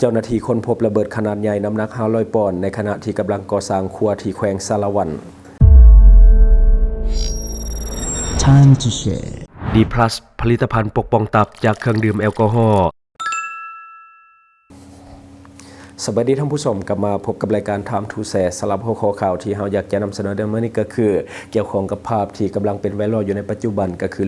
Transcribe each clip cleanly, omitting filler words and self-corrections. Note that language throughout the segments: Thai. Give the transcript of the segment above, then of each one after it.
เจ้าหน้าที่ค้นพบระเบิดขนาดใหญ่น้ำหนัก500 ปอนด์ในขณะที่กำลังก่อสร้างครัวที่แขวงสารวัน Time to share D+ ผลิตภัณฑ์ปกป้องตับจากเครื่องดื่มแอลกอฮอล์สวัสดีท่านผู้ชมกลับมาพบกับรายการ Time to Share สำหรับหัวข้อข่าวที่เราอยากจะนำเสนอในวันนี้ก็คือเกี่ยวข้องกับภาพที่กำลังเป็นไวรัลอยู่ในปัจจุบันก็คือ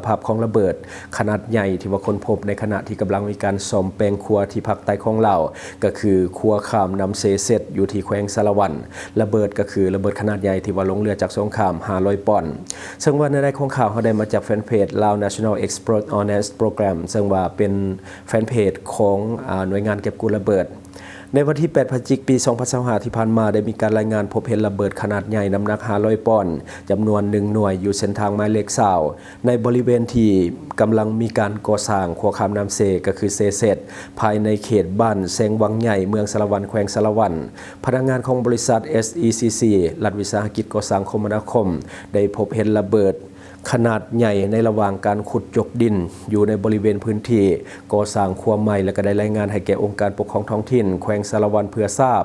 ภาพของระเบิดขนาดใหญ่ที่ว่าค้นพบในขณะที่กำลังมีการซ่อมแปลงครัวที่ภาคใต้ของเราก็คือครัวข้ามนำเซเซตอยู่ที่แขวงสารวันระเบิดก็คือระเบิดขนาดใหญ่ที่ว่าลงเรือจากสงคราม500 ปอนด์ซึ่งว่าในรายของข่าวเขาได้มาจากแฟนเพจ Lao National Export Honest Program ซึ่งว่าเป็นแฟนเพจของหน่วยงานเก็บกู้ระเบิดในวันที่ 8 พฤศจิกายน ปี 2025 ที่ผ่านมาได้มีการรายงานพบเห็นระเบิดขนาดใหญ่น้ำหนัก500 ปอนด์จำนวน1หน่วยอยู่เส้นทางหมายเลข20ในบริเวณที่กำลังมีการก่อสร้างครัวข้ามน้ำเซก็คือเซเซตภายในเขตบ้านแซงวังใหญ่เมืองสารวันแขวงสารวันพนักงานของบริษัท SECC รัฐวิสาหกิจก่อสร้างคมนาคมได้พบเห็นระเบิดขนาดใหญ่ในระหว่างการขุดจกดินอยู่ในบริเวณพื้นที่ก่อสร้างครัวใหม่และก็ได้รายงานให้แก่องค์การปกครองท้องถิ่นแขวงสารวันเพื่อทราบ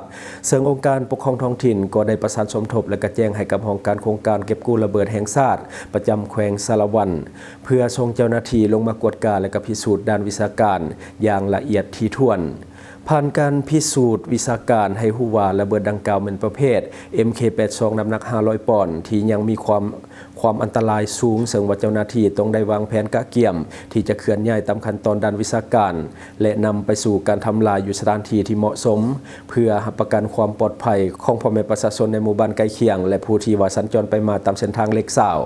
ซึ่งองค์การปกครองท้องถิ่นก็ได้ประสานสมทบและก็แจ้งให้กับองค์การโครงการเก็บกู้ระเบิดแห่งชาติประจำแขวงสารวันเพื่อส่งเจ้าหน้าที่ลงมากวดการและก็พิสูจน์ด้านวิชาการอย่างละเอียดถี่ถ้วนผ่านการพิสูจน์วิชาการให้รู้ว่าระเบิดดังกล่าวเป็นประเภท MK82 น้ำหนัก500 ปอนด์ที่ยังมีความอันตรายสูงซึ่งว่าเจ้าหน้าที่ต้องได้วางแผนกะเกี่ยมที่จะเคลื่อนย้ายตามขั้นตอนด้านวิชาการและนำไปสู่การทำลายอยู่สถานที่ที่เหมาะสมเพื่อประกันความปลอดภัยของพ่อแม่ประชาชนในหมู่บ้านใกล้เคียงและผู้ที่ว่าสัญจรไปมาตามเส้นทางเล็กสาว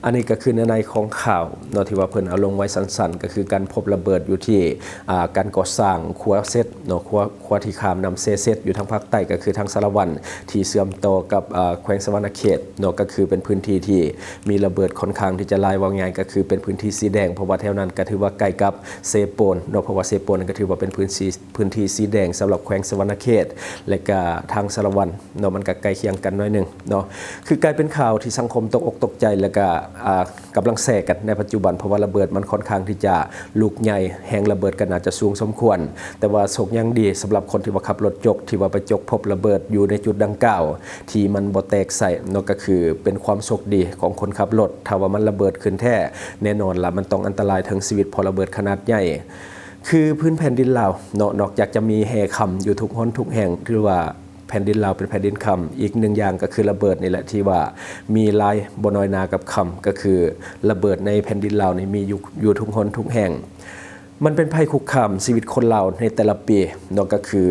อันนี้ก็คือในของข่าวเนาะที่ว่าเพิ่นเอาลงไว้สั้นๆก็คือการพบระเบิดอยู่ที่การก่อสร้างครัวเซตเนาะครัวที่ข้ามนำเซตอยู่ทางภาคใต้ก็คือทางสารวันที่เชื่อมต่อกับแขวงสวรรณเขตเนาะก็คือเป็นพื้นที่ที่มีระเบิดค่อนข้างที่จะลายว่าง่ายก็คือเป็นพื้นที่สีแดงเพราะว่าแถวนั้นก็ถือว่าใกล้กับเซโปนเนาะเพราะว่าเซโปนก็ถือว่าเป็นพื้นที่สีแดงสำหรับแขวงสวรรณเขตและก็ทางสารวันเนาะมันก็ใกล้เคียงกันน้อยนึงเนาะคือกลายเป็นข่าวที่สังคมตกอกตกใจแล้วก็กำลังแสกันในปัจจุบันเพราะว่าระเบิดมันค่อนข้างที่จะลูกใหญ่แหงระเบิดกันอาจจะสูงสมควรแต่ว่าโชคยังดีสำหรับคนที่ว่าขับรถจกที่ว่าไปจกพบระเบิดอยู่ในจุดดังกล่าวที่มันบ่แตกใส่นอกก็คือเป็นความโชคดีของคนขับรถถ้าว่ามันระเบิดขึ้นแท้แน่นอนละมันต้องอันตรายถึงชีวิตพอระเบิดขนาดใหญ่คือพื้นแผ่นดินลาวนอกจากจะมีแห่คำอยู่ทุกห้นทุกแห่งหรือว่าแผ่นดินลาวเป็นแผ่นดินคำอีกหนึ่งอย่างก็คือระเบิดนี่แหละที่ว่ามีลายบน้อยนากับคำก็คือระเบิดในแผ่นดินลาวนี่มีอยู่ทุกคนทุกแห่งมันเป็นภัยคุกคามชีวิตคนลาวในแต่ละปีนอกก็คือ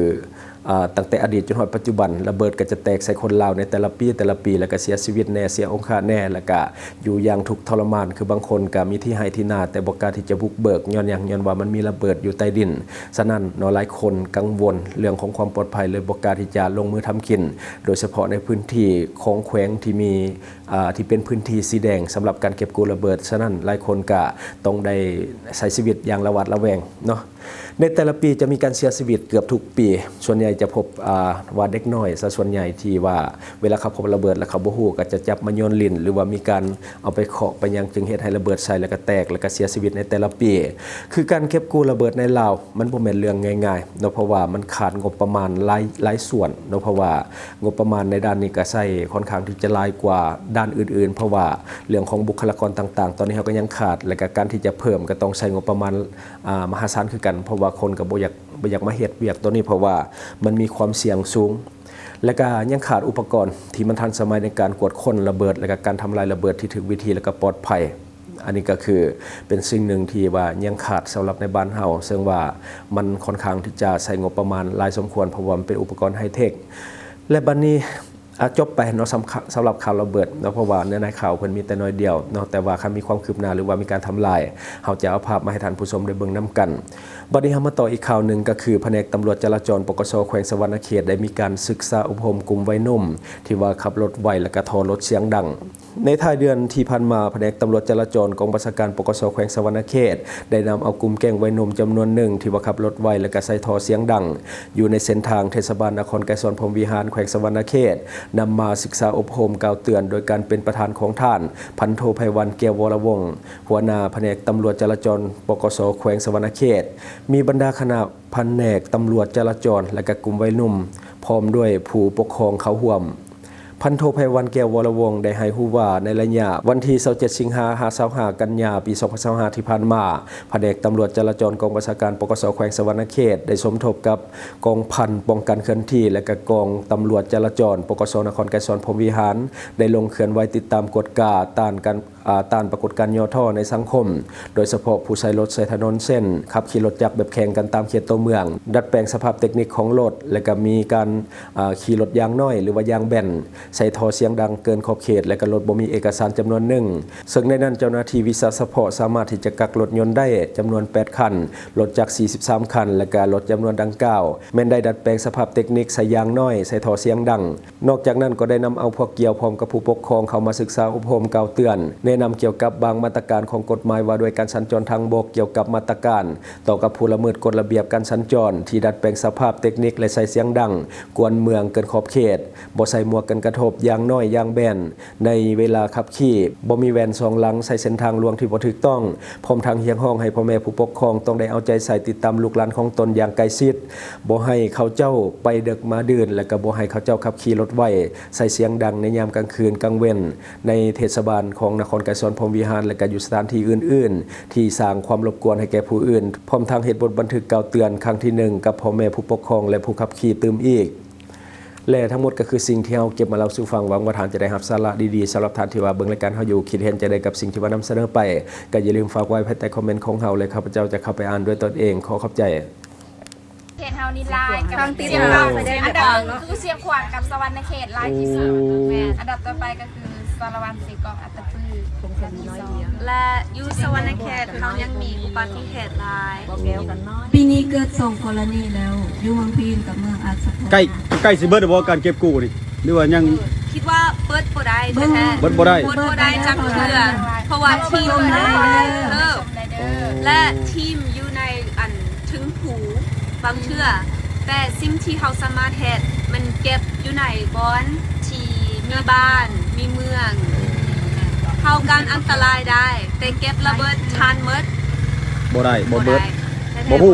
ตั้งแต่อดีตจนถึงปัจจุบันระเบิดก็จะแตกใส่คนลาวในแต่ละปีแล้วก็เสียชีวิตแน่เสียองค์ค่าแน่แล้วก็อยู่อย่างทุกข์ทรมานคือบางคนก็มีที่ให้ที่นาแต่บ่กล้าที่จะบุกเบิกย้อนว่ามันมีระเบิดอยู่ใต้ดินฉะนั้นหลายคนกังวลเรื่องของความปลอดภัยเลยบ่กล้าที่จะลงมือทำกินโดยเฉพาะในพื้นที่ของแขวงที่มีที่เป็นพื้นที่สีแดงสำหรับการเก็บกู้ระเบิดฉะนั้นหลายคนก็ต้องได้ใช้ชีวิตอย่างระวัดระแวงเนาะในแต่ละปีจะมีการเสียชีวิตเกือบทุกปีส่วนใหญ่จะพบว่าเด็กน้อยซะส่วนใหญ่ที่ว่าเวลาเขาพบระเบิดแล้วเขาบ่ฮู้ก็จะจับมาโยนลิ้นหรือว่ามีการเอาไปเคาะไปยังจึงเฮ็ดให้ระเบิดใส่แล้วก็แตกแล้วก็เสียชีวิตในแต่ละปีคือการเก็บกู้ระเบิดในลาวมันบ่แม่นเรื่องง่ายๆเนาะเพราะว่ามันขาดงบประมาณหลายส่วนเนาะเพราะว่างบประมาณในด้านนี้ก็ใช้ค่อนข้างที่จะหลายกว่าด้านอื่นๆเพราะว่าเรื่องของบุคลากรต่างๆตอนนี้เขาก็ยังขาดและก็การที่จะเพิ่มก็ต้องใช้งบประมาณมหาศาลคือกันเพราะว่าคนก็บ่อยากมาเฮ็ดเวียกตัวนี้เพราะว่ามันมีความเสี่ยงสูงและก็ยังขาดอุปกรณ์ที่มันทันสมัยในการกวดค้นระเบิดและก็การทำลายระเบิดที่ถูกวิธีและก็ปลอดภัยอันนี้ก็คือเป็นสิ่งหนึ่งที่ว่ายังขาดสำหรับในบ้านเฮาซึ่งว่ามันค่อนข้างที่จะใช้งบประมาณหลายสมควรเพราะว่ามันเป็นอุปกรณ์ไฮเทคและบัดนี้จบไปเนาะสำหรับข่าวระเบิดเนาะเพราะว่าเนื้อในข่าวเพิ่นมีแต่น้อยเดียวเนาะแต่ว่าคันมีความคืบหน้าหรือว่ามีการทำลายเฮาจะเอาภาพมาให้ท่านผู้ชมได้เบิ่งนํกันบัดนี้เฮามาต่ออีกข่าวนึงก็คือแผนกตำรวจจราจรปกส.แขวงสวรรณเขตได้มีการศึกษาอบรมกลุ่มวัยรุ่นที่ว่าขับรถไวและก็ทอรถเสียงดังในท้ายเดือนที่ผ่านมาแผนกตำรวจจราจรกองบัญชาการปกส.แขวงสวรรณเขตได้นำเอากลุ่มแก๊งวัยรุ่นจำนวนหนึ่งที่ว่าขับรถไวและก็ใส่ท่อเสียงดังอยู่ในเส้นทางเทศบาลนครไกรสอนพรหมวิหารแขวงสวรรณเขต นำมาศึกษาอบรมกล่าวเตือนโดยการเป็นประธานของท่านพันโทไพวันแก้ววรวงศ์หัวหน้าแผนกตำรวจจราจรปกส.แขวงสวรรณเขตมีบรรดาคณะแผนกตำรวจจราจรและก็กลุ่มวัยหนุ่มพร้อมด้วยผู้ปกครองเขาร่วมพันโทไพวันแก้ววรวงศ์ได้ให้ฮู้ว่าในระยะวันที่27สิงหาคม25กันยายนปี2025ที่ผ่านมาแผนกตำรวจจราจรกองบัญชาการปกส.แขวงสวรรณเขตได้สมทบกับกองพันป้องกันเคลื่อนที่และก็กองตำรวจจราจรปกส.นครไกรสอนพรหมวิหารได้ลงเคลื่อนไหวติดตามกฎกาต้านปรากฏการณ์ย่อท่อในสังคมโดยเฉพาะผู้ใช้รถใช้ถนนเส้นขับขี่รถจักรแบบแข่งกันตามเขตตัวเมืองดัดแปลงสภาพเทคนิคของรถและก็มีการขี่รถยางน้อยหรือว่ายางแบนใส่ท่อเสียงดังเกินขอบเขตและก็รถบ่มีเอกสารจำนวนหนึ่งซึ่งในนั้นเจ้าหน้าที่วิสาเฉพาะสามารถที่จะกักรถยนต์ได้จำนวน8คันรถจักร43คันและก็รถจำนวนดังกล่าวแม้นได้ดัดแปลงสภาพเทคนิคใส่ยางน้อยใส่ท่อเสียงดังนอกจากนั้นก็ได้นำเอาพวกเกี่ยวพร้อมกับผู้ปกครองเข้ามาศึกษาอบรมกล่าวเตือนแนะนำเกี่ยวกับบางมาตรการของกฎหมายว่าด้วยการสัญจรทางบกเกี่ยวกับมาตรการต่อกับผู้ละเมิดกฎระเบียบการสัญจรที่ดัดแปลงสภาพเทคนิคและใส่เสียงดังกวนเมืองเกินขอบเขตบ่ใส่หมวกกันกระทบยางน้อยยางแบนในเวลาขับขี่บ่มีแว่นสองหลังใส่เส้นทางลวงที่บ่ถูกต้องพร้อมทางเฮียงห้องให้พ่อแม่ผู้ปกครองต้องได้เอาใจใส่ติดตามลูกหลานของตนอย่างใกล้ชิดบ่ให้เขาเจ้าไปดึกมาดื่นและก็บ่ให้เขาเจ้าขับขี่รถไวใส่เสียงดังในยามกลางคืนกลางเว้นในเทศบาลของนครไกรสอนพรหมวิหารและก็อยู่สถานที่อื่นๆที่สร้างความรบกวนให้แก่ผู้อื่นพร้อมทางเหตุบทบันทึกกล่าวเตือนครั้งที่1กับพ่อแม่ผู้ปกครองและผู้ขับขี่ตื่มอีกและทั้งหมดก็คือสิ่งที่เราเก็บมาเล่าสู่ฟังหวังว่าท่านจะได้รับสาระดีๆสำหรับท่านที่ว่าเบิ่งรายการเฮาอยู่คิดเห็นจะได้กับสิ่งที่ว่านำเสนอไปก็อย่าลืมฝากไว้ภายใต้คอมเมนต์ของเฮาเลยข้าพเจ้าจะเข้าไปอ่านด้วยตนเองขอขอบใจเขตเฮานี่ลายกับ ทางติด เสียง เรา เรา ไปได้ อันดับหนึ่งคือเสียงขวางกับสวรรณเขตลายที่สุดแม่อันดับต่อไปก็คือสารวัตรสีกองอัตตปื้ออันดับที่สอง และยูสวรรณเขตเขายังมีอุบัติเหตุหลาย ปีนี้เกิด2กรณีแล้วอยู่เมืองพีนกับเมืองอัศพร ใกล้สิเบิดบ่การเก็บกู้นี่หรือว่ายัง คิดว่าเปิดบ่ได้แท้ เบิดบ่ได้ เปิดบ่ได้จักเทื่อเพราะว่าทีมเลิก ชมได้เด้อ และทีมอยู่ในอันถึงผูบางเทื่อแต่สิ่งที่เขาสามารถเฮ็ดมันเก็บอยู่ในบอนที่มีบ้านมีเมืองเข้ากันอันตรายได้ แต่เก็บระเบิดทานหมด บ่ได้บ่เบิด แท้ๆ บ่ฮู้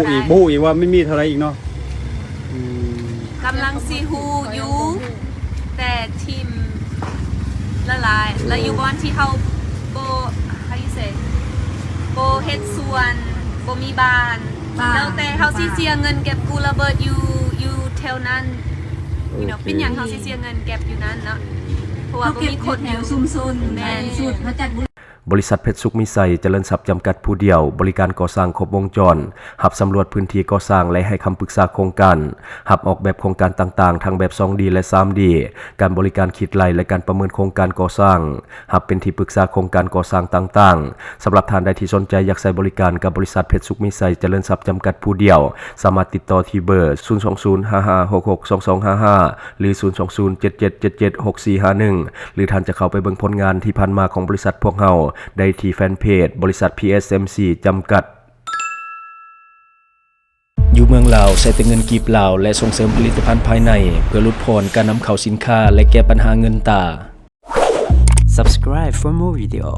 อีกว่าไม่มีเท่าไหร่อีกเนาะอืม กำลังซีฮูอยู่แต่ทีมละลายแล้วอยู่บอนที่เขาโบ how you say โบเฮ็ดสวนโบมีบ้านแล้วแต่เขาสิเสียเงินเก็บกู้ระเบิดอยู่แถวนั้นเป็นอย่างเขาสิเสียเงินเก็บอยู่นั้นเนาะเพราะว่า เขา บ่ เก็บ มี ค คน น แถ อ ว ยู่ ซุ่มซนแม่นสุดมาจากบุรี บริษัทเพชรสุขมิไซเจริญทรัพย์จำกัดผู้เดียวบริการก่อสร้างครบวงจรหับสำรวจพื้นที่ก่อสร้างและให้คำปรึกษาโครงการหับออกแบบโครงการต่างๆทั้งแบบ 2D และ 3D การบริการคิดไล่และการประเมินโครงการก่อสร้างหับเป็นที่ปรึกษาโครงการก่อสร้างต่างๆสำหรับท่านใดที่สนใจอยากใช้บริการกับบริษัทเพชรสุขมิไซเจริญทรัพย์จำกัดผู้เดียวสามารถติดต่อที่เบอร์ 02055662255 หรือ 02077776451 หรือท่านจะเข้าไปเบิ่งผลงานที่ผ่านมาของบริษัทพวกเฮาได้ที่แฟนเพจบริษัท PSMC จำกัดอยู่เมืองลาวใช้แต่เงินกีบลาวและส่งเสริมผลิตภัณฑ์ภายในเพื่อลดพรการนำเข้าสินค้าและแก้ปัญหาเงินตา Subscribe for more video.